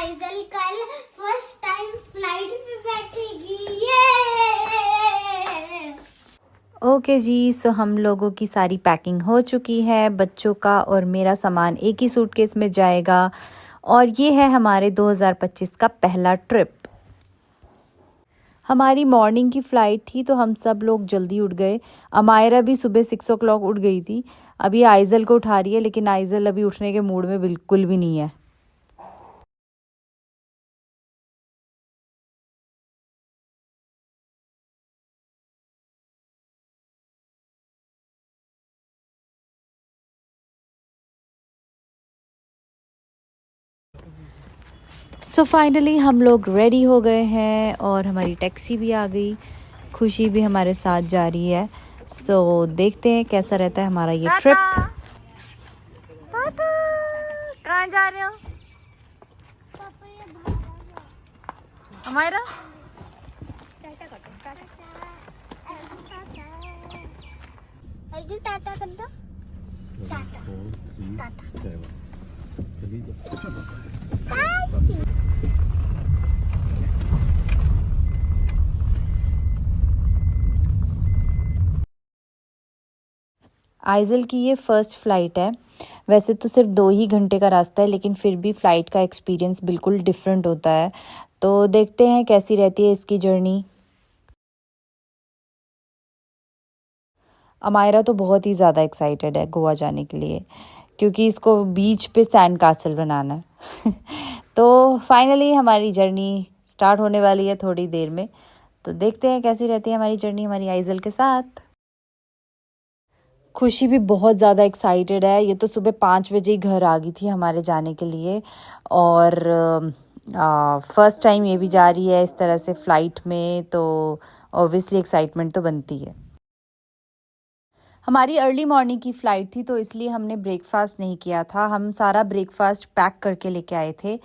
आइजल कल first time flight में बैठेगी ये। ओके जी, सो हम लोगों की सारी पैकिंग हो चुकी है। बच्चों का और मेरा सामान एक ही सूटकेस में जाएगा और ये है हमारे 2025 का पहला ट्रिप। हमारी मॉर्निंग की फ़्लाइट थी तो हम सब लोग जल्दी उठ गए। अमायरा भी सुबह 6 o'clock उठ गई थी। अभी आइजल को उठा रही है, लेकिन आइजल अभी उठने के मूड में बिल्कुल भी नहीं है। सो फाइनली हम लोग रेडी हो गए हैं और हमारी टैक्सी भी आ गई। खुशी भी हमारे साथ जा रही है। सो देखते हैं कैसा रहता है हमारा ये ट्रिप। कहाँ जा रहे हो हमारा? टाटा कर दो। टाटा टाटा। आइजल की ये फ़र्स्ट फ़्लाइट है। वैसे तो सिर्फ 2 ही घंटे का रास्ता है, लेकिन फिर भी फ़्लाइट का एक्सपीरियंस बिल्कुल डिफरेंट होता है। तो देखते हैं कैसी रहती है इसकी जर्नी। अमायरा तो बहुत ही ज़्यादा एक्साइटेड है गोवा जाने के लिए, क्योंकि इसको बीच पे सैंड कासल बनाना है। तो फाइनली हमारी जर्नी स्टार्ट होने वाली है थोड़ी देर में। तो देखते हैं कैसी रहती है हमारी जर्नी हमारी आइजल के साथ। खुशी भी बहुत ज़्यादा एक्साइटेड है। ये तो सुबह 5 बजे ही घर आ गई थी हमारे जाने के लिए, और फर्स्ट टाइम ये भी जा रही है इस तरह से फ़्लाइट में, तो ऑब्वियसली एक्साइटमेंट तो बनती है। हमारी अर्ली मॉर्निंग की फ़्लाइट थी, तो इसलिए हमने ब्रेकफास्ट नहीं किया था। हम सारा ब्रेकफास्ट पैक करके लेके आए थे।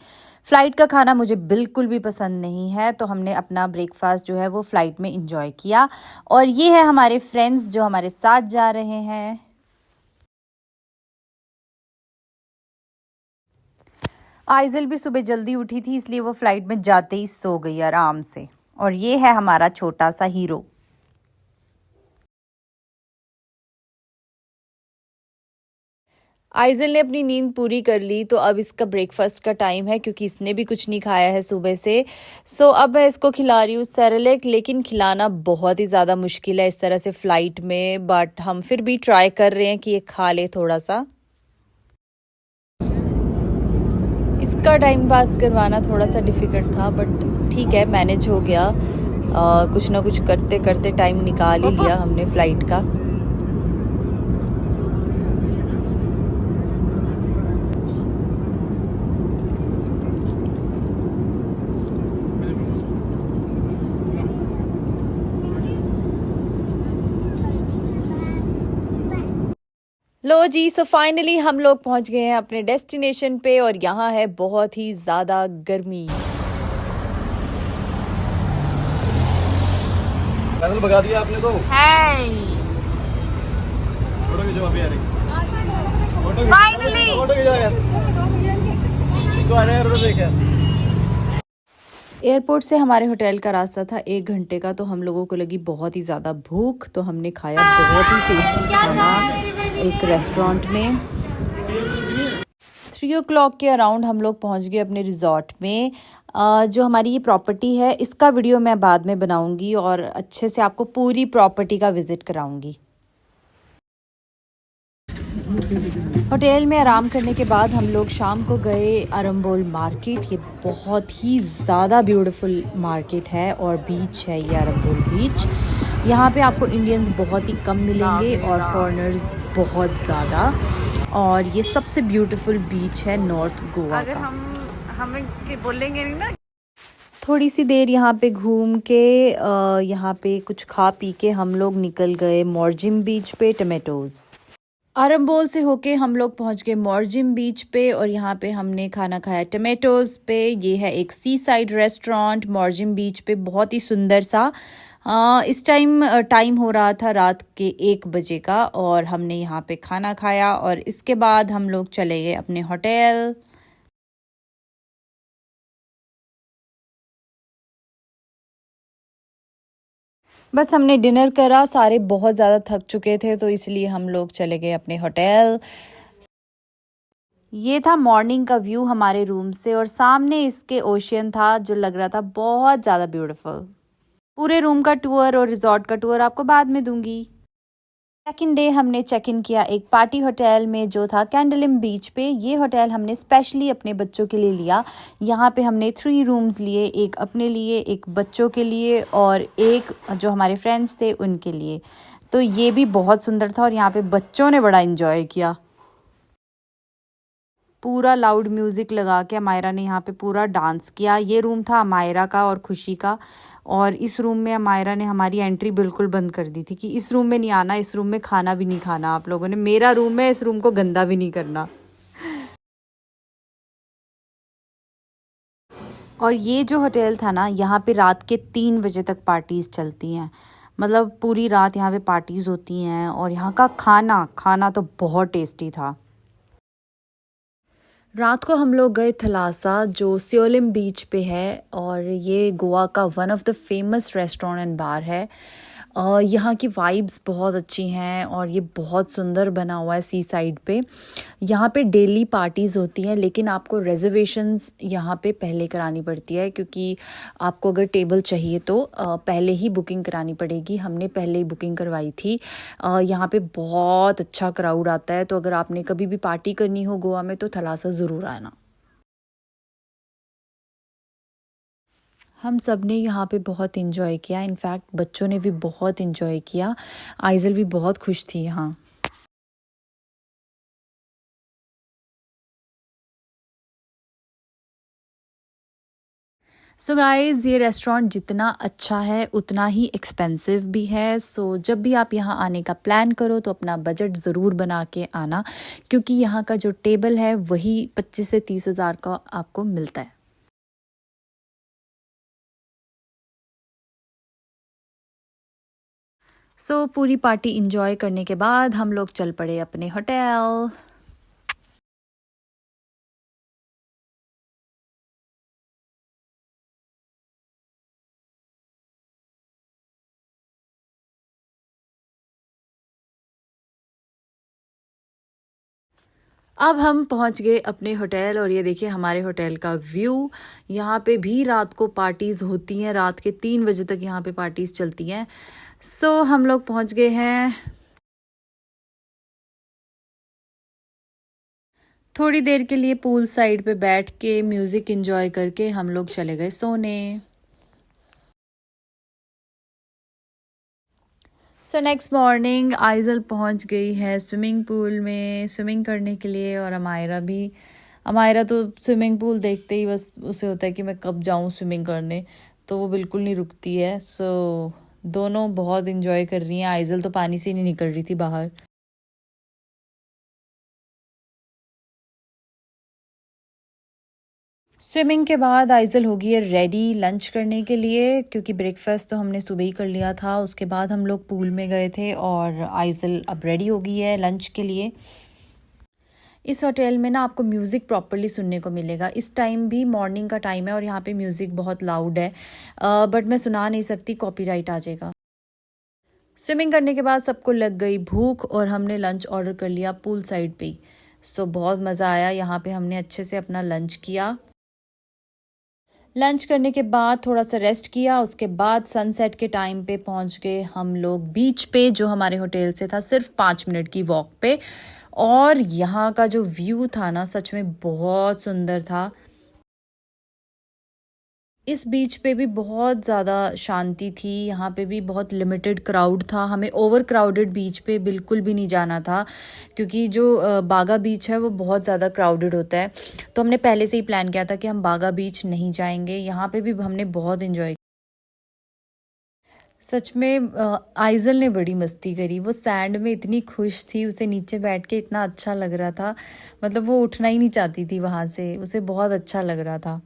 फ़्लाइट का खाना मुझे बिल्कुल भी पसंद नहीं है, तो हमने अपना ब्रेकफास्ट जो है वो फ़्लाइट में इंजॉय किया। और ये है हमारे फ्रेंड्स जो हमारे साथ जा रहे हैं। आइजल भी सुबह जल्दी उठी थी, इसलिए वो फ़्लाइट में जाते ही सो गई आराम से। और ये है हमारा छोटा सा हीरो। आइजल ने अपनी नींद पूरी कर ली, तो अब इसका ब्रेकफास्ट का टाइम है, क्योंकि इसने भी कुछ नहीं खाया है सुबह से। सो अब मैं इसको खिला रही हूँ सेरेलैक, लेकिन खिलाना बहुत ही ज़्यादा मुश्किल है इस तरह से फ़्लाइट में, बट हम फिर भी ट्राई कर रहे हैं कि ये खा ले थोड़ा सा। इसका टाइम पास करवाना थोड़ा सा डिफ़िकल्ट था, बट ठीक है, मैनेज हो गया। कुछ ना कुछ करते करते टाइम निकाल ही लिया हमने फ़्लाइट का। लो जी, सो फाइनली हम लोग पहुंच गए हैं अपने डेस्टिनेशन पे, और यहाँ है बहुत ही ज़्यादा गर्मी। पैदल भगा दिया आपने तो। फोटो खींचो अभी यार। फाइनली फोटो खींचो यार। तो आ रहा है यार, उधर देख यार। एयरपोर्ट से हमारे होटल का रास्ता था 1 घंटे का, तो हम लोगों को लगी बहुत ही ज़्यादा भूख, तो हमने खाया बहुत ही टेस्टी खाना एक रेस्टोरेंट में। 3 o'clock के अराउंड हम लोग पहुंच गए अपने रिजॉर्ट में। जो हमारी ये प्रॉपर्टी है, इसका वीडियो मैं बाद में बनाऊंगी और अच्छे से आपको पूरी प्रॉपर्टी का विज़िट कराऊंगी। होटल में आराम करने के बाद हम लोग शाम को गए अरम्बोल मार्केट। ये बहुत ही ज़्यादा ब्यूटीफुल मार्केट है और बीच है ये अरम्बोल बीच। यहाँ पे आपको इंडियंस बहुत ही कम मिलेंगे और फॉरेनर्स बहुत ज़्यादा, और ये सबसे ब्यूटीफुल बीच है नॉर्थ गोवा अगर का। हमें बोलेंगे नहीं ना। थोड़ी सी देर यहाँ पे घूम के यहाँ पे कुछ खा पी के हम लोग निकल गए मॉर्जिम बीच पे टमेटोज़। अरम्बोल से होके हम लोग पहुंच गए मॉर्जिम बीच पे, और यहाँ पे हमने खाना खाया टमेटोज़ पे। ये है एक सी साइड रेस्टोरेंट मॉर्जिम बीच पे, बहुत ही सुंदर सा। इस टाइम हो रहा था रात के 1 बजे का, और हमने यहाँ पे खाना खाया और इसके बाद हम लोग चले गए अपने होटल। बस हमने डिनर करा, सारे बहुत ज़्यादा थक चुके थे तो इसलिए हम लोग चले गए अपने होटल। ये था मॉर्निंग का व्यू हमारे रूम से और सामने इसके ओशियन था जो लग रहा था बहुत ज़्यादा ब्यूटीफुल। पूरे रूम का टूर और रिजॉर्ट का टूर आपको बाद में दूंगी। सेकेंड डे हमने चेक इन किया एक पार्टी होटल में जो था कैंडलिम बीच पे। ये होटल हमने स्पेशली अपने बच्चों के लिए लिया। यहाँ पे हमने 3 रूम्स लिए, एक अपने लिए, एक बच्चों के लिए और एक जो हमारे फ्रेंड्स थे उनके लिए। तो ये भी बहुत सुंदर था और यहाँ पे बच्चों ने बड़ा इंजॉय किया। पूरा लाउड म्यूज़िक लगा के अमायरा ने यहाँ पे पूरा डांस किया। ये रूम था अमायरा का और खुशी का और इस रूम में अमायरा ने हमारी एंट्री बिल्कुल बंद कर दी थी कि इस रूम में नहीं आना, इस रूम में खाना भी नहीं खाना आप लोगों ने, मेरा रूम है, इस रूम को गंदा भी नहीं करना। और ये जो होटल था ना, यहाँ पे रात के 3 बजे तक पार्टीज़ चलती हैं। मतलब पूरी रात यहाँ पे पार्टीज़ होती हैं और यहाँ का खाना खाना तो बहुत टेस्टी था। रात को हम लोग गए थलासा जो सियोलिम बीच पे है और ये गोवा का one of the famous restaurant and bar है। यहाँ की वाइब्स बहुत अच्छी हैं और ये बहुत सुंदर बना हुआ है सी साइड पे। यहाँ पे डेली पार्टीज़ होती हैं लेकिन आपको रिजर्वेशंस यहाँ पे पहले करानी पड़ती है क्योंकि आपको अगर टेबल चाहिए तो पहले ही बुकिंग करानी पड़ेगी। हमने पहले ही बुकिंग करवाई थी। यहाँ पे बहुत अच्छा क्राउड आता है तो अगर आपने कभी भी पार्टी करनी हो गोवा में तो थलासा ज़रूर आना। हम सब ने यहाँ पे बहुत इन्जॉय किया, इनफैक्ट बच्चों ने भी बहुत इन्जॉय किया। आइज़ल भी बहुत खुश थी यहाँ। सो गाइज़ ये रेस्टोरेंट जितना अच्छा है उतना ही एक्सपेंसिव भी है। सो जब भी आप यहाँ आने का प्लान करो तो अपना बजट ज़रूर बना के आना क्योंकि यहाँ का जो टेबल है वही 25 से 30 हज़ार का आपको मिलता है। सो पूरी पार्टी इंजॉय करने के बाद हम लोग चल पड़े अपने होटल। अब हम पहुंच गए अपने होटल और ये देखिए हमारे होटल का व्यू। यहाँ पे भी रात को पार्टीज़ होती हैं, रात के 3 बजे तक यहाँ पे पार्टीज़ चलती हैं। सो हम लोग पहुंच गए हैं। थोड़ी देर के लिए पूल साइड पे बैठ के म्यूज़िक एंजॉय करके हम लोग चले गए सोने। सो नेक्स्ट मॉर्निंग आइज़ल पहुंच गई है स्विमिंग पूल में स्विमिंग करने के लिए और अमायरा भी। अमायरा तो स्विमिंग पूल देखते ही बस उसे होता है कि मैं कब जाऊं स्विमिंग करने, तो वो बिल्कुल नहीं रुकती है। सो दोनों बहुत इंजॉय कर रही हैं। आइज़ल तो पानी से नहीं निकल रही थी बाहर। स्विमिंग के बाद आइज़ल होगी है रेडी लंच करने के लिए क्योंकि ब्रेकफास्ट तो हमने सुबह ही कर लिया था। उसके बाद हम लोग पूल में गए थे और आइज़ल अब रेडी हो गई है लंच के लिए। इस होटल में ना आपको म्यूज़िक प्रॉपरली सुनने को मिलेगा। इस टाइम भी मॉर्निंग का टाइम है और यहाँ पे म्यूज़िक बहुत लाउड है, बट मैं सुना नहीं सकती, कॉपीराइट आ जाएगा। स्विमिंग करने के बाद सबको लग गई भूख और हमने लंच ऑर्डर कर लिया पूल साइड पे ही। सो बहुत मज़ा आया। यहाँ पे हमने अच्छे से अपना लंच किया। लंच करने के बाद थोड़ा सा रेस्ट किया। उसके बाद सनसेट के टाइम पे पहुंच गए हम लोग बीच पे जो हमारे होटल से था सिर्फ 5 मिनट की वॉक पे। और यहाँ का जो व्यू था ना सच में बहुत सुंदर था। इस बीच पे भी बहुत ज़्यादा शांति थी। यहाँ पे भी बहुत लिमिटेड क्राउड था। हमें ओवर क्राउडेड बीच पे बिल्कुल भी नहीं जाना था क्योंकि जो बागा बीच है वो बहुत ज़्यादा क्राउडेड होता है। तो हमने पहले से ही प्लान किया था कि हम बागा बीच नहीं जाएंगे। यहाँ पे भी हमने बहुत इन्जॉय। सच में आइज़ल ने बड़ी मस्ती करी। वो सैंड में इतनी खुश थी, उसे नीचे बैठ के इतना अच्छा लग रहा था। मतलब वो उठना ही नहीं चाहती थी वहाँ से, उसे बहुत अच्छा लग रहा था।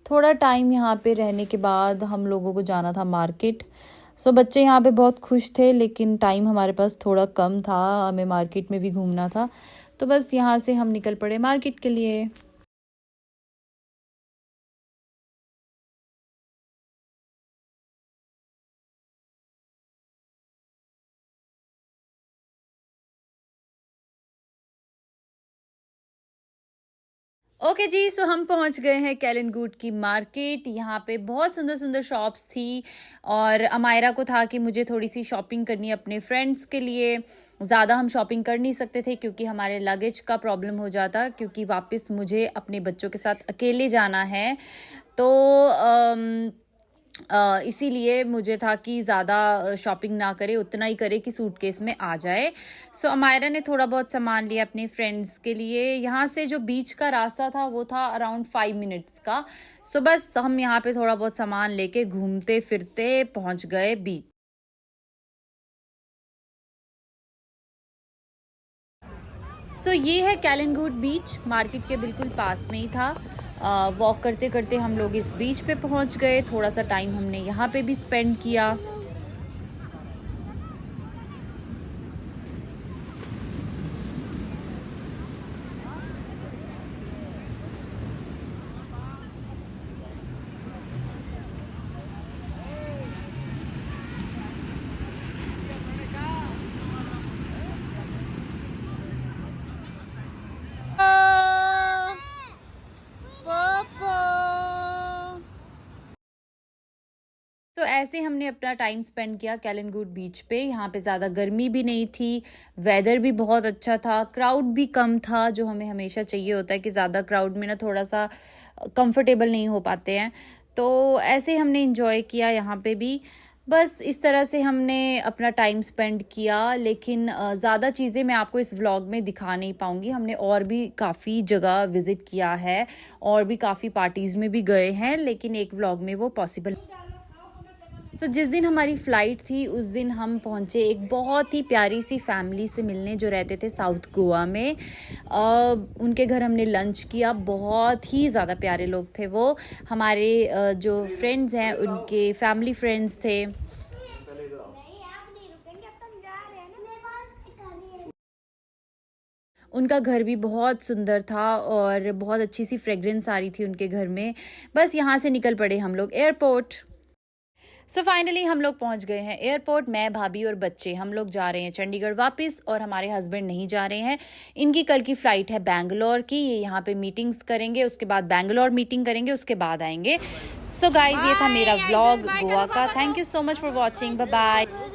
थोड़ा टाइम यहाँ पे रहने के बाद हम लोगों को जाना था मार्केट। सो बच्चे यहाँ पे बहुत खुश थे, लेकिन टाइम हमारे पास थोड़ा कम था, हमें मार्केट में भी घूमना था। तो बस यहाँ से हम निकल पड़े मार्केट के लिए। ओके जी, सो हम पहुंच गए हैं कैलन-गूड की मार्केट। यहाँ पे बहुत सुंदर सुंदर शॉप्स थी और अमायरा को था कि मुझे थोड़ी सी शॉपिंग करनी है अपने फ्रेंड्स के लिए। ज़्यादा हम शॉपिंग कर नहीं सकते थे क्योंकि हमारे लगेज का प्रॉब्लम हो जाता, क्योंकि वापस मुझे अपने बच्चों के साथ अकेले जाना है। तो इसीलिए मुझे था कि ज़्यादा शॉपिंग ना करे, उतना ही करे कि सूटकेस में आ जाए। सो अमायरा ने थोड़ा बहुत सामान लिया अपने फ्रेंड्स के लिए। यहाँ से जो बीच का रास्ता था वो था अराउंड 5 मिनट्स का। सो बस हम यहाँ पे थोड़ा बहुत सामान लेके घूमते फिरते पहुँच गए बीच। सो ये है कैलन-गूड बीच, मार्केट के बिल्कुल पास में ही था। वॉक करते करते हम लोग इस बीच पे पहुंच गए। थोड़ा सा टाइम हमने यहाँ पे भी स्पेंड किया। तो ऐसे हमने अपना टाइम स्पेंड किया कैलन-गूड बीच पे। यहाँ पे ज़्यादा गर्मी भी नहीं थी, वेदर भी बहुत अच्छा था, क्राउड भी कम था, जो हमें हमेशा चाहिए होता है कि ज़्यादा क्राउड में ना थोड़ा सा कंफर्टेबल नहीं हो पाते हैं। तो ऐसे हमने इंजॉय किया यहाँ पे भी। बस इस तरह से हमने अपना टाइम स्पेंड किया, लेकिन ज़्यादा चीज़ें मैं आपको इस व्लॉग में दिखा नहीं पाऊँगी। हमने और भी काफ़ी जगह विज़िट किया है और भी काफ़ी पार्टीज़ में भी गए हैं, लेकिन एक व्लॉग में वो पॉसिबल। सो जिस दिन हमारी फ़्लाइट थी उस दिन हम पहुँचे एक बहुत ही प्यारी सी फैमिली से मिलने, जो रहते थे साउथ गोवा में। उनके घर हमने लंच किया। बहुत ही ज़्यादा प्यारे लोग थे वो। हमारे जो फ्रेंड्स हैं उनके फैमिली फ्रेंड्स थे। उनका घर भी बहुत सुंदर था और बहुत अच्छी सी फ्रेगरेंस आ रही थी उनके घर में। बस यहाँ से निकल पड़े हम लोग एयरपोर्ट। सो फाइनली हम लोग पहुंच गए हैं एयरपोर्ट। मैं, भाभी और बच्चे हम लोग जा रहे हैं चंडीगढ़ वापस, और हमारे हस्बैंड नहीं जा रहे हैं। इनकी कल की फ़्लाइट है बैंगलोर की। ये यहाँ पे मीटिंग्स करेंगे, उसके बाद बैंगलोर मीटिंग करेंगे, उसके बाद आएंगे। सो गाइज, ये था मेरा व्लॉग गोवा का। Thank you so much for watching. Bye bye.